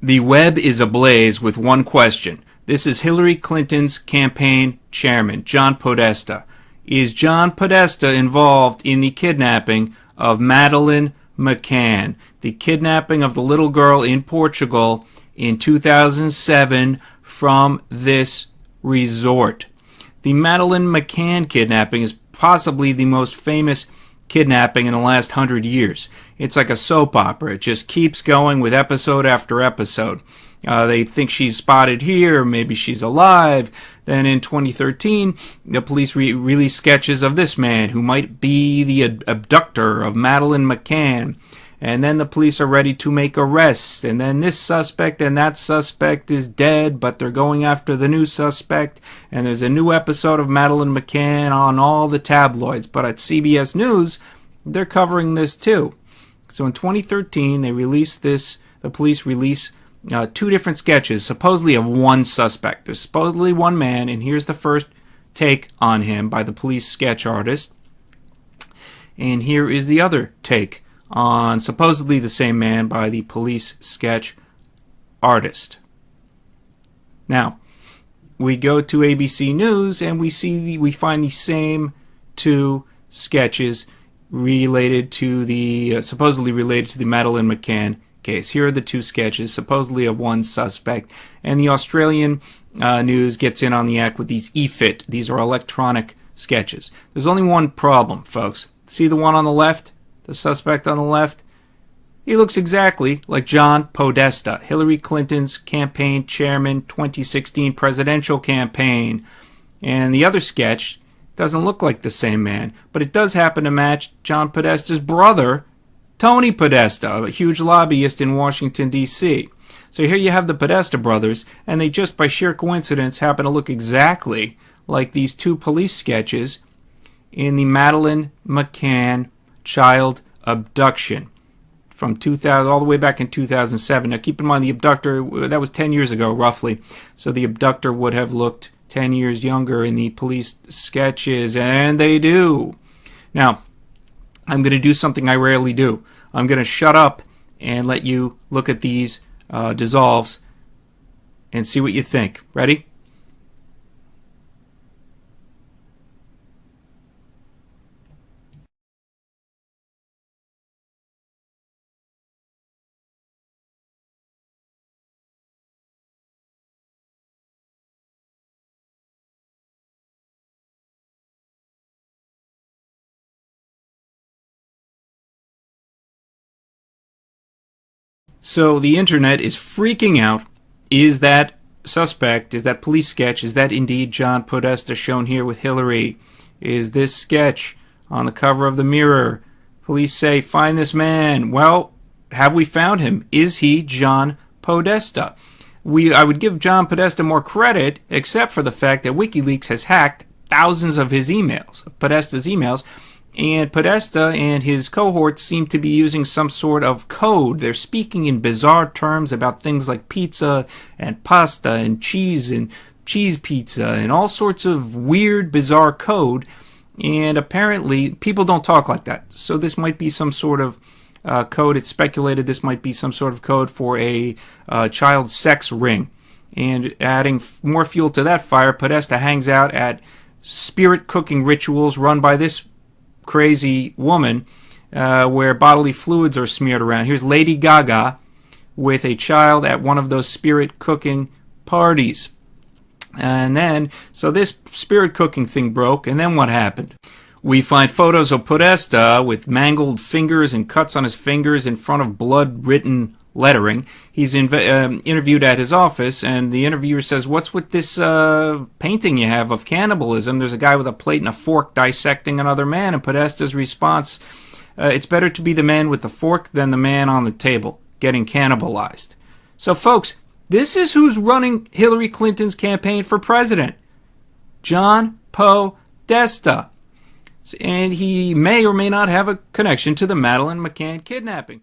The web is ablaze with one question. This is Hillary Clinton's campaign chairman, John Podesta. Is John Podesta involved in the kidnapping of Madeleine McCann, the kidnapping of the little girl in Portugal in 2007 from this resort? The Madeleine McCann kidnapping is possibly the most famous kidnapping in the last 100 years. It's like a soap opera. It just keeps going with episode after episode. They think she's spotted here, maybe she's alive. Then in 2013, the police released sketches of this man who might be the abductor of Madeleine McCann. And then the police are ready to make arrests. And then this suspect and that suspect is dead, but they're going after the new suspect. And there's a new episode of Madeleine McCann on all the tabloids. But at CBS News, they're covering this too. So in 2013, they released this. The police released two different sketches, supposedly of one suspect. There's supposedly one man, and here's the first take on him by the police sketch artist. And here is the other take on supposedly the same man by the police sketch artist. Now, we go to ABC News and we find the same two sketches related to the supposedly related to the Madeleine McCann case. Here are the two sketches, supposedly of one suspect, and the Australian news gets in on the act with these EFIT. These are electronic sketches. There's only one problem, folks. See the one on the left? The suspect on the left? He looks exactly like John Podesta, Hillary Clinton's campaign chairman, 2016 presidential campaign. And the other sketch doesn't look like the same man, but it does happen to match John Podesta's brother, Tony Podesta, a huge lobbyist in Washington, D.C. So here you have the Podesta brothers, and they just by sheer coincidence happen to look exactly like these two police sketches in the Madeleine McCann child abduction from 2000 all the way back in 2007. Now keep in mind the abductor, that was 10 years ago roughly, so the abductor would have looked 10 years younger in the police sketches, and they do. Now, I'm going to do something I rarely do. I'm going to shut up and let you look at these dissolves and see what you think. Ready? So the internet is freaking out. Is that suspect, is that police sketch, is that indeed John Podesta shown here with Hillary? Is this sketch on the cover of the Mirror? Police say, find this man. Well, have we found him? Is he John Podesta? I would give John Podesta more credit, except for the fact that WikiLeaks has hacked thousands of his emails, of Podesta's emails, and Podesta and his cohorts seem to be using some sort of code. They're speaking in bizarre terms about things like pizza and pasta and cheese pizza and all sorts of weird, bizarre code. And apparently, people don't talk like that. So this might be some sort of code. It's speculated this might be some sort of code for a child sex ring. And adding more fuel to that fire, Podesta hangs out at spirit cooking rituals run by this crazy woman where bodily fluids are smeared around. Here's Lady Gaga with a child at one of those spirit cooking parties. And then, so this spirit cooking thing broke, and then what happened? We find photos of Podesta with mangled fingers and cuts on his fingers in front of blood-written lettering. He's interviewed at his office, and the interviewer says, what's with this painting you have of cannibalism? There's a guy with a plate and a fork dissecting another man, and Podesta's response, it's better to be the man with the fork than the man on the table getting cannibalized. So folks, this is who's running Hillary Clinton's campaign for president. John Podesta. And he may or may not have a connection to the Madeleine McCann kidnapping.